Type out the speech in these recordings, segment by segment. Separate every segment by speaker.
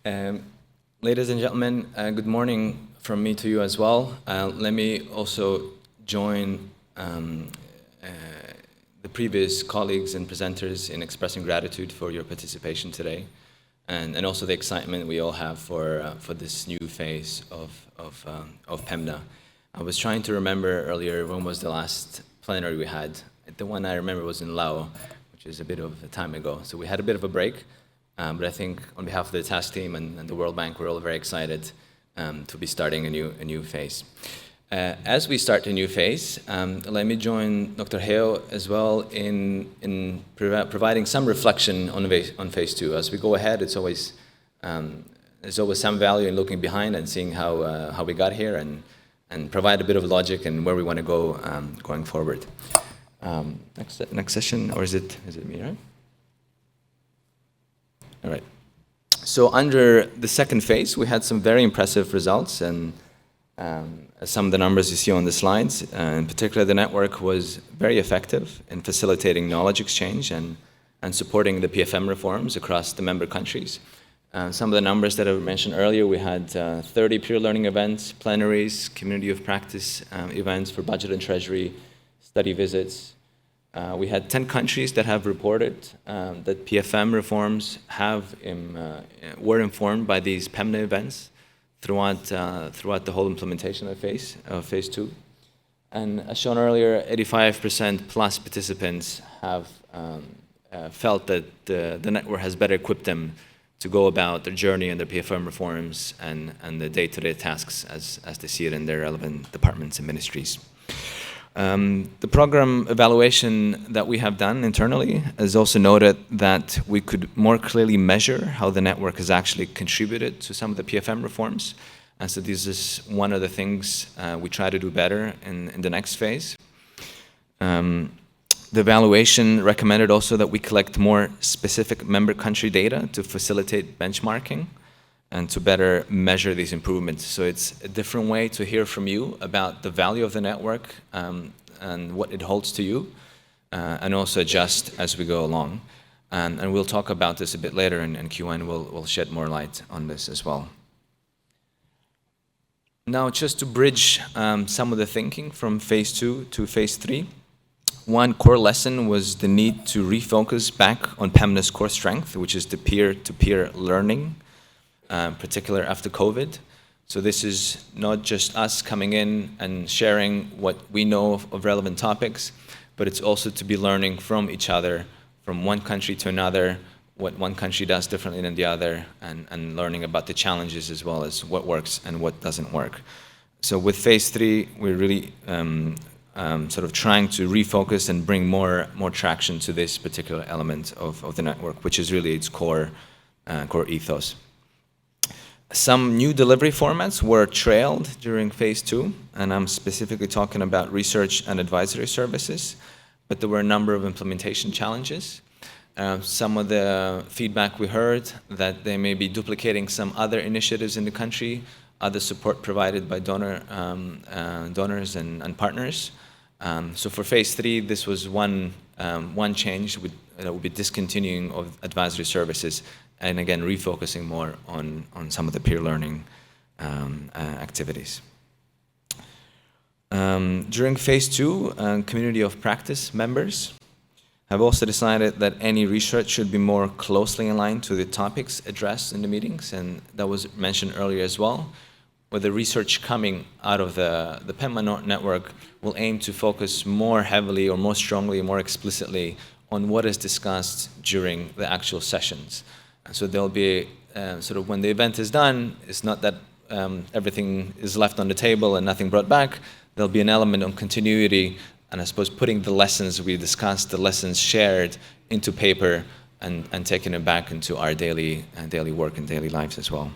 Speaker 1: Um, Ladies and gentlemen, good morning from me to you as well. Let me also join the previous colleagues and presenters in expressing gratitude for your participation today, and also the excitement we all have for this new phase of PEMNA. I was trying to remember earlier when was the last plenary we had. The one I remember was in Lao, which is a bit of a time ago. So we had a bit of a break. But I think on behalf of the task team and the World Bank, we're all very excited to be starting a new phase. As we start a new phase, let me join Dr. Heo as well in providing some reflection on phase two. As we go ahead, there's always some value in looking behind and seeing how we got here and provide a bit of logic and where we want to go going forward. Next session, or is it me, right? All right. So under the second phase, we had some very impressive results, and some of the numbers you see on the slides. In particular, the network was very effective in facilitating knowledge exchange and supporting the PFM reforms across the member countries. Some of the numbers that I mentioned earlier, we had 30 peer learning events, plenaries, community of practice events for budget and treasury, study visits. We had 10 countries that have reported that PFM reforms were informed by these PEMNA events throughout the whole implementation of phase two. And as shown earlier, 85% plus participants have felt that the network has better equipped them to go about their journey and their PFM reforms and the day-to-day tasks as they see it in their relevant departments and ministries. The program evaluation that we have done internally has also noted that we could more clearly measure how the network has actually contributed to some of the PFM reforms. And so this is one of the things we try to do better in the next phase. The evaluation recommended also that we collect more specific member country data to facilitate benchmarking and to better measure these improvements. So it's a different way to hear from you about the value of the network and what it holds to you, and also adjust as we go along. And we'll talk about this a bit later, and QN will shed more light on this as well. Now, just to bridge some of the thinking from phase two to phase three, one core lesson was the need to refocus back on PEMNA's core strength, which is the peer-to-peer learning, particular after COVID. So this is not just us coming in and sharing what we know of relevant topics, but it's also to be learning from each other, from one country to another, what one country does differently than the other, and learning about the challenges as well as what works and what doesn't work. So with phase three, we're really sort of trying to refocus and bring more traction to this particular element of the network, which is really its core ethos. Some new delivery formats were trailed during phase two, and I'm specifically talking about research and advisory services, but there were a number of implementation challenges. Some of the feedback we heard that they may be duplicating some other initiatives in the country, other support provided by donors and partners. So for phase three, this was one change that would be discontinuing of advisory services, and again, refocusing more on some of the peer learning activities. During phase two, community of practice members have also decided that any research should be more closely aligned to the topics addressed in the meetings, and that was mentioned earlier as well, where the research coming out of the PEMNA network will aim to focus more heavily or more strongly, more explicitly on what is discussed during the actual sessions. So there'll be sort of when the event is done, it's not that everything is left on the table and nothing brought back. There'll be an element of continuity, and I suppose putting the lessons we discussed, the lessons shared into paper and taking it back into our daily work and daily lives as well.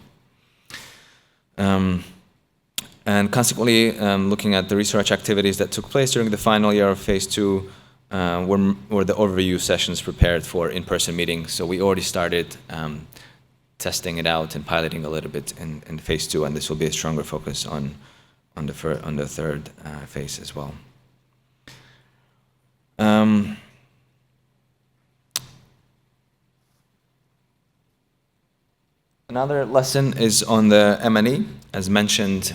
Speaker 1: And consequently, looking at the research activities that took place during the final year of phase two, were the overview sessions prepared for in-person meetings. So we already started testing it out and piloting a little bit in phase two, and this will be a stronger focus on the third phase as well. Another lesson is on the M&E. As mentioned,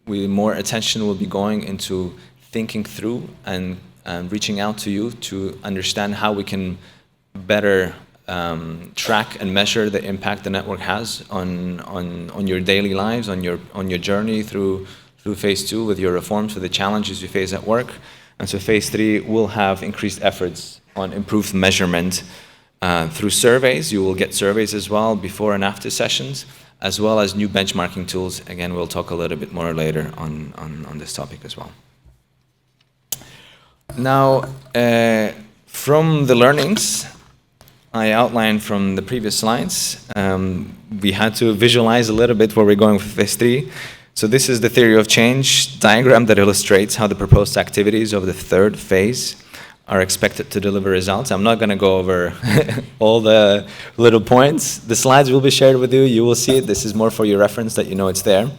Speaker 1: more attention will be going into thinking through and reaching out to you to understand how we can better track and measure the impact the network has on your daily lives, on your journey through phase 2 with your reforms, with the challenges you face at work. And so phase 3 will have increased efforts on improved measurement through surveys. You will get surveys as well before and after sessions, as well as new benchmarking tools. Again, we'll talk a little bit more later on this topic as well. Now, from the learnings I outlined from the previous slides, we had to visualize a little bit where we're going with phase 3. So this is the theory of change diagram that illustrates how the proposed activities of the third phase are expected to deliver results. I'm not going to go over all the little points. The slides will be shared with you. You will see it. This is more for your reference, that you know it's there.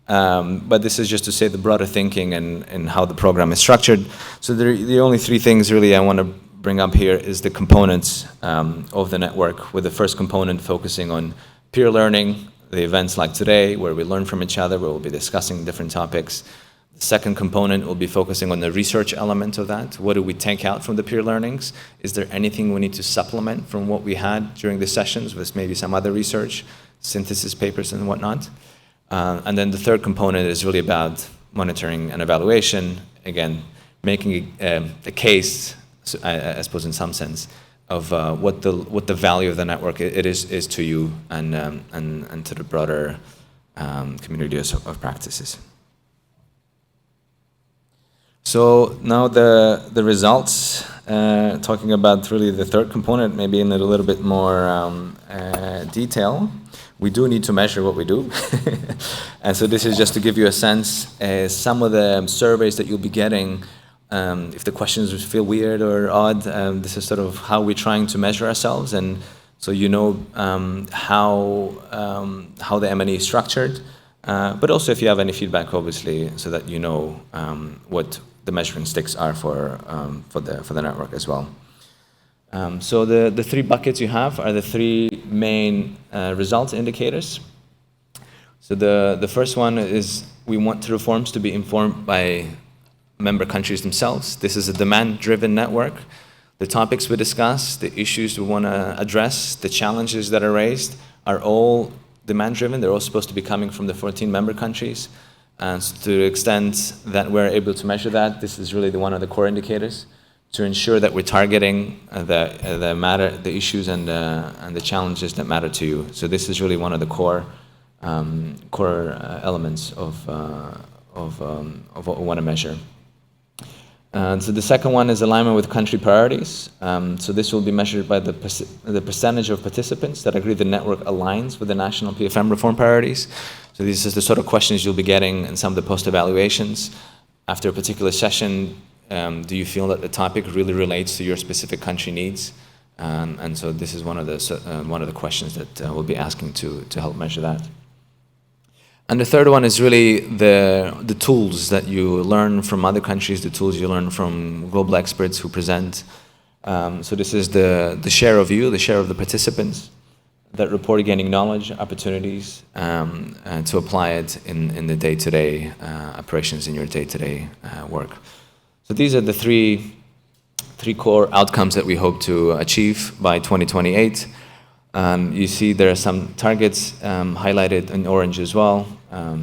Speaker 1: But this is just to say the broader thinking and how the program is structured. So the only 3 things really I want to bring up here is the components of the network, with the first component focusing on peer learning, the events like today where we learn from each other, where we'll be discussing different topics. The second component will be focusing on the research element of that. What do we take out from the peer learnings? Is there anything we need to supplement from what we had during the sessions with maybe some other research, synthesis papers and whatnot? And then the third component is really about monitoring and evaluation. Again, making a case, I suppose in some sense, of what the value of the network is to you and to the broader community of practices. So now the results, talking about really the third component, maybe in a little bit more detail. We do need to measure what we do. And so this is just to give you a sense, some of the surveys that you'll be getting, if the questions feel weird or odd, this is sort of how we're trying to measure ourselves. And so you know how the M&E is structured, but also if you have any feedback, obviously, so that you know what the measuring sticks are for the network as well. So the 3 buckets you have are the 3 main results indicators. So the first one is we want the reforms to be informed by member countries themselves. This is a demand-driven network. The topics we discuss, the issues we want to address, the challenges that are raised are all demand-driven. They're all supposed to be coming from the 14 member countries. And so to the extent that we're able to measure that, this is really one of the core indicators to ensure that we're targeting the issues and the challenges that matter to you. So this is really one of the core elements of what we want to measure. So the second one is alignment with country priorities. So this will be measured by the percentage of participants that agree the network aligns with the national PFM reform priorities. So this is the sort of questions you'll be getting in some of the post-evaluations. After a particular session, do you feel that the topic really relates to your specific country needs? And so this is one of the questions that we'll be asking to help measure that. And the third one is really the tools that you learn from other countries, the tools you learn from global experts who present. So this is the share of you, the share of the participants that report gaining knowledge, opportunities, and to apply it in the day-to-day operations, in your day-to-day work. So these are the three core outcomes that we hope to achieve by 2028. You see there are some targets highlighted in orange as well.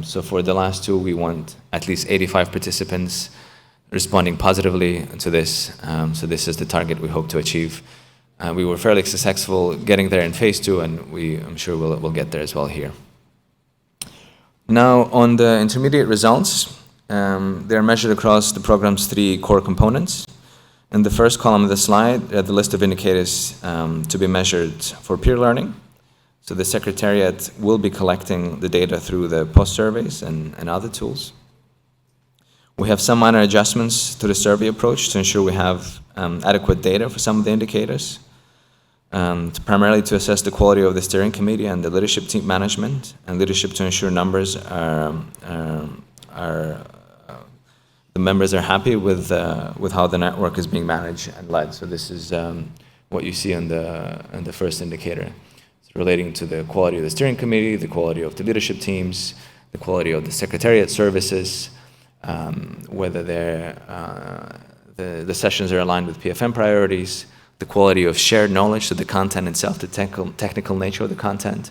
Speaker 1: So for the last 2, we want at least 85 participants responding positively to this. So this is the target we hope to achieve. We were fairly successful getting there in phase 2, and I'm sure we'll get there as well here. Now on the intermediate results, they're measured across the program's 3 core components. In the first column of the slide, the list of indicators to be measured for peer learning. So the Secretariat will be collecting the data through the post-surveys and other tools. We have some minor adjustments to the survey approach to ensure we have adequate data for some of the indicators, primarily to assess the quality of the steering committee and the leadership team management, and leadership to ensure numbers the members are happy with how the network is being managed and led. So this is what you see on the first indicator. relating to the quality of the steering committee, the quality of the leadership teams, the quality of the secretariat services, whether the sessions are aligned with PFM priorities, the quality of shared knowledge, so the content itself, the technical nature of the content.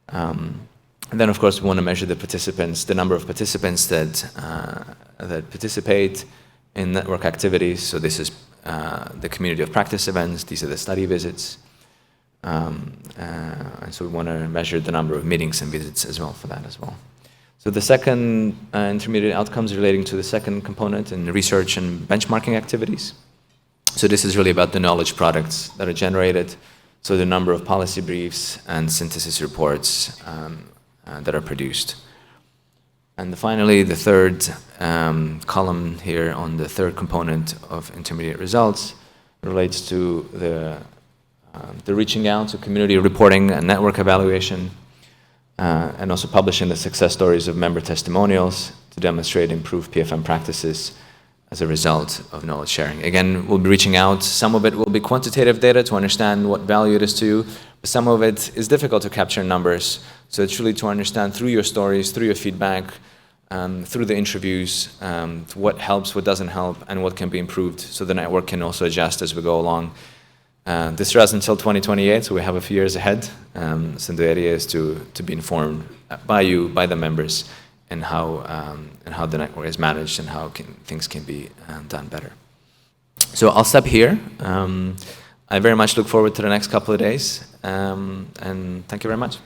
Speaker 1: And then, of course, we want to measure the participants, the number of participants that participate in network activities. So this is the community of practice events. These are the study visits. And so we want to measure the number of meetings and visits as well for that as well. So the second intermediate outcomes relating to the second component in research and benchmarking activities. So this is really about the knowledge products that are generated. So the number of policy briefs and synthesis reports that are produced. And finally, the third column here on the third component of intermediate results relates to the reaching out to community reporting and network evaluation, and also publishing the success stories of member testimonials to demonstrate improved PFM practices as a result of knowledge sharing. Again, we'll be reaching out. Some of it will be quantitative data to understand what value it is to you, but some of it is difficult to capture in numbers. So it's really to understand through your stories, through your feedback, through the interviews, what helps, what doesn't help, and what can be improved, so the network can also adjust as we go along. This runs until 2028, so we have a few years ahead. So the idea is to be informed by you, by the members, and how the network is managed and how things can be done better. So I'll stop here. I very much look forward to the next couple of days, and thank you very much.